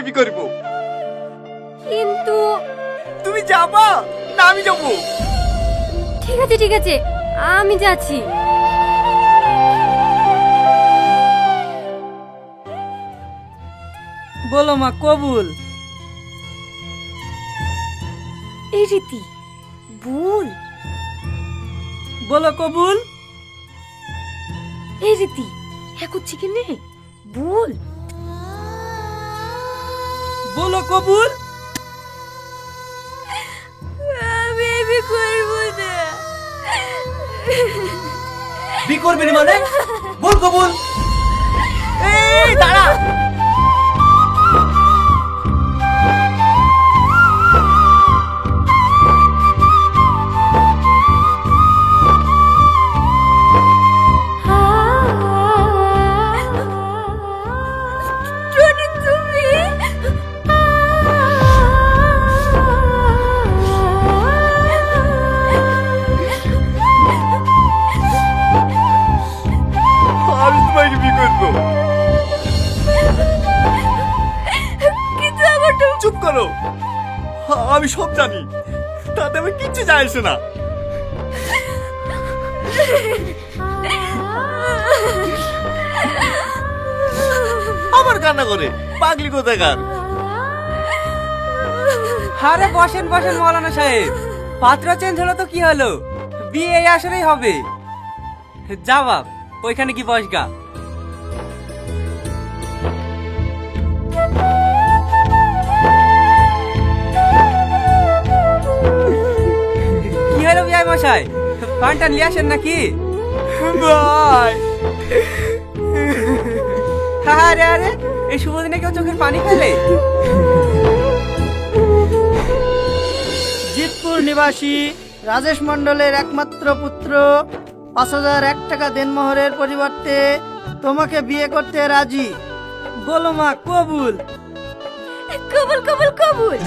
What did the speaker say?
তোমাকে বিয়ে করবো। কিন্তু তুমি যাবা না আমি যাবো? ঠিক আছে ঠিক আছে, আমি যাচ্ছি। বলো মা, কবুল। এই রীতি ভুল। বলো কবুল। এই রীতি এখন চিকেন নে ভুল। বলো কবুল। আমি বিয়ে করবো না। বিয়ে করবি না মানে? বল কবুল। এই দাঁড়া। টনি, তুমি? আমি তোমাকে বিয়ে করবো। কিন্তু আমার তো চুপ করো, আমি সব জানি, তাতে আমি কিচ্ছু যায় আসে না। আমার কান্না করে পাগলি কোথাকার। আরে বসেন বসেন মৌলানা সাহেব, পাত্র চেঞ্জ হলো তো কি হলো, বিয়ে এই আসরেই হবে। যা বাপ, ওইখানে কি বসগা। কি হলো বিয়াই মশাই, পানটা নিয়ে আসেন নাকি? ভাই আরে আরে, এই শুভ দিনে কেউ চোখের পানি ফেলে? জিতপুর নিবাসী রাজেশ মণ্ডলের একমাত্র পুত্র ৫,০০০ টাকা দেনমোহরের পরিবর্তে তোমাকে বিয়ে করতে রাজি। বলো মা, কবুল। কবুল কবুল কবুল।